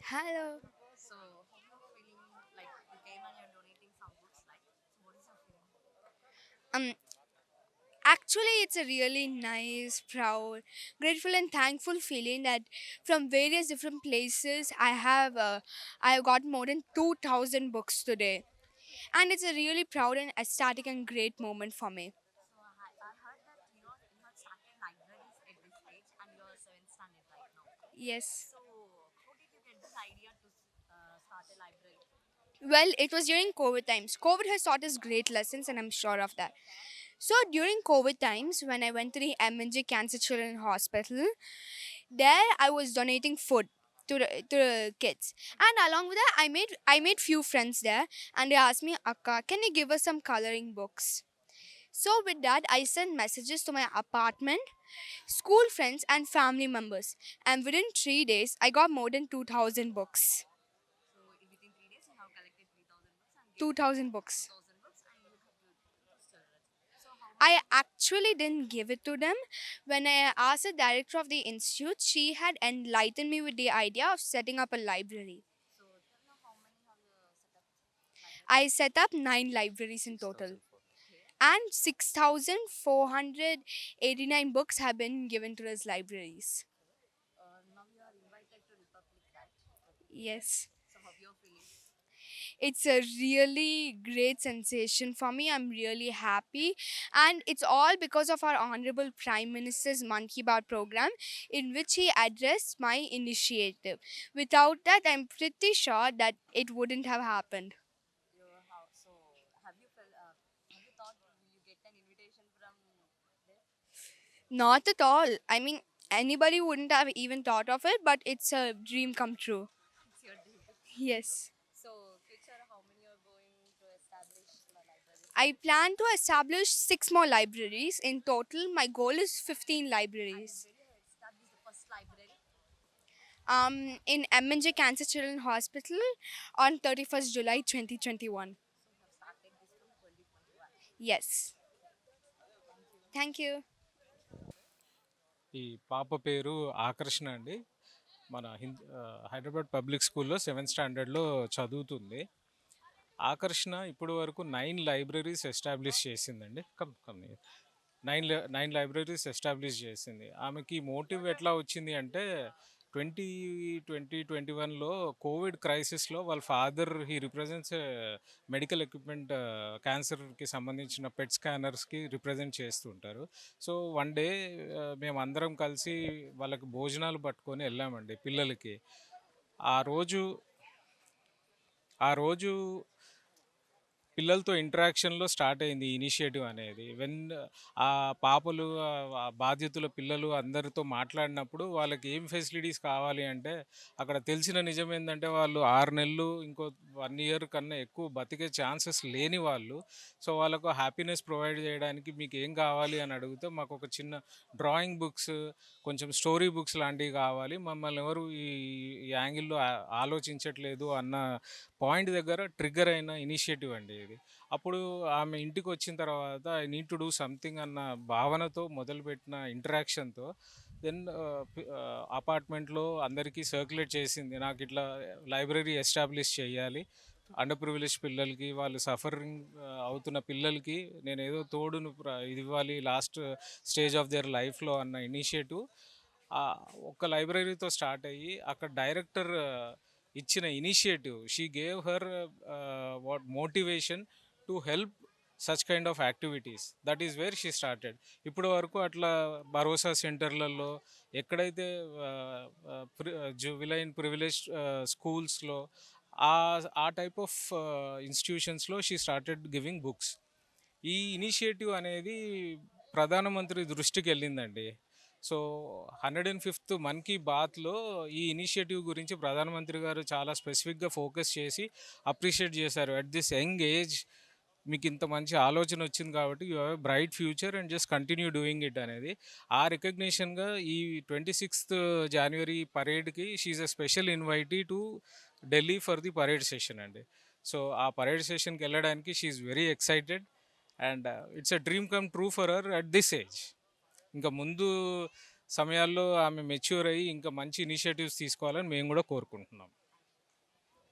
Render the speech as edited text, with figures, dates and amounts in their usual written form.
Hello. So, how you feeling? Like you came and you're donating some books, like. So, what is your feeling? Um, Actually, it's a really nice, proud, grateful, and thankful feeling that from various different places I have got more than 2,000 books today, and it's a really proud and ecstatic and great moment for me. So, I heard that you have started libraries at this age, and you're seventh standard right now. Yes. So, how did you get this idea to start a library? Well, it was during COVID times. COVID has taught us great lessons, and I'm sure of that. So during COVID times, when I went to the MNJ Cancer Children Hospital, there I was donating food to the kids, and along with that, I made few friends there, and they asked me, Akka, can you give us some coloring books? So with that, I sent messages to my apartment, school friends, and family members, and within 3 days, I got more than 2,000 books. So, within 3 days, you have collected 3,000 books and given 2,000 books. 2,000 books, and you have given to children. So, how much? I actually didn't give it to them. When I asked the director of the institute, she had enlightened me with the idea of setting up a library. So, tell me how many have you set up library? I set up 9 libraries in total, Okay. and 6,489 books have been given to those libraries. Okay. Now you are invited to Republic, right? Republic Day. Yes. So, how you are feeling? It's a really great sensation for me. I'm really happy. And it's all because of our Honorable Prime Minister's Man Ki Baat program, in which he addressed my initiative. Without that, I'm pretty sure that it wouldn't have happened. Your house. So, have you felt? Have you thought you get an invitation from there? Not at all. I mean, anybody wouldn't have even thought of it, but it's a dream come true. It's your dream to come true. Yes. So, future, how many are going to establish the libraries I like? plan to establish 6 more libraries. In total, my goal is 15 And libraries. where you have established the first library? In MNJ Cancer Children Hospital on 31st July 2021. So, you have started this from 2021. Yes. Thank you. Thank you. ఈ పాప పేరు ఆకర్షణ అండి. మన Hyderabad public స్కూల్లో seventh స్టాండర్డ్లో చదువుతుంది. ఆకర్షణ ఇప్పుడు వరకు 9 లైబ్రరీస్ ఎస్టాబ్లిష్ చేసిందండి. నైన్ లైబ్రరీస్ ఎస్టాబ్లిష్ చేసింది. ఆమెకి మోటివ్ ఎట్లా వచ్చింది అంటే 2021లో కోవిడ్ క్రైసిస్లో వాళ్ళ father he represents medical equipment, క్యాన్సర్కి సంబంధించిన పెట్ స్కానర్స్కి రిప్రజెంట్ చేస్తుంటారు. సో వన్ డే మేము అందరం కలిసి వాళ్ళకి భోజనాలు పట్టుకొని వెళ్ళామండి పిల్లలకి. ఆ రోజు ఆ రోజు పిల్లలతో ఇంటరాక్షన్‌లో స్టార్ట్ అయింది ఈ ఇనిషియేటివ్ అనేది. ఆ పాపలు, ఆ బాధ్యతల పిల్లలు అందరితో మాట్లాడినప్పుడు వాళ్ళకి ఏం ఫెసిలిటీస్ కావాలి అంటే, అక్కడ తెలిసిన నిజం ఏందంటే వాళ్ళు 6 నెలలు, ఇంకో 1 ఇయర్ కన్నా ఎక్కువ బతికే ఛాన్సెస్ లేని వాళ్ళు. సో, వాళ్ళకు హ్యాపీనెస్ ప్రొవైడ్ చేయడానికి మీకేం కావాలి అని అడిగితే, మాకొక చిన్న డ్రాయింగ్ బుక్స్, కొంచెం స్టోరీ బుక్స్ లాంటివి కావాలి. మమ్మల్ని ఎవరు ఈ ఈ యాంగిల్‌లో ఆలోచించట్లేదు అన్న పాయింట్ దగ్గర ట్రిగ్గర్ అయిన ఇనిషియేటివ్ అండి ఇది. అప్పుడు ఆమె ఇంటికొచ్చిన తర్వాత I need to do something అన్న భావనతో మొదలుపెట్టిన ఇంటరాక్షన్‌తో దెన్ అపార్ట్మెంట్‌లో అందరికీ సర్క్యులేట్ చేసింది. నాకిట్లా లైబ్రరీ ఎస్టాబ్లిష్ చేయాలి. అండర్ ప్రివిలేజ్డ్ పిల్లలకి, వాళ్ళు సఫరింగ్ అవుతున్న పిల్లలకి నేనేదో తోడును ఇది ఇవ్వాలి లాస్ట్ స్టేజ్ ఆఫ్ దేర్ లైఫ్‌లో అన్న ఇనిషియేటివ్ ఒక్క లైబ్రరీతో స్టార్ట్ అయ్యి, అక్కడ డైరెక్టర్ ఇచ్చిన initiative she gave her what motivation to help such kind of activities. That is where she started. ఇప్పటి వరకు అట్లా భరోసా సెంటర్లలో ఎక్కడైతే జువిలైన్ ప్రివిలేజ్ స్కూల్స్లో ఆ ఆ type of ఇన్స్టిట్యూషన్స్లో she started giving books. ఈ ఇనిషియేటివ్ అనేది ప్రధానమంత్రి దృష్టికి వెళ్ళిందండి. సో 105th మన్ కీ బాత్లో ఈ ఇనిషియేటివ్ గురించి ప్రధానమంత్రి గారు చాలా స్పెసిఫిక్గా ఫోకస్ చేసి అప్రిషియేట్ చేశారు. అట్ దిస్ యంగ్ ఏజ్ మీకు ఇంత మంచి ఆలోచన వచ్చింది కాబట్టి you have a bright future and just continue doing it అనేది. ఆ రికగ్నిషన్గా ఈ 26th జనవరి పరేడ్కి she's a special invitee to Delhi for the parade session అండి. సో ఆ పరేడ్ సెషన్కి వెళ్ళడానికి she's very excited and it's a dream come true for her at this age. ఇంకా ముందు సమయాల్లో ఆమె మెచ్యూర్ అయ్యి ఇంకా మంచి ఇనిషియేటివ్స్ తీసుకోవాలని మేము కూడా కోరుకుంటున్నాం.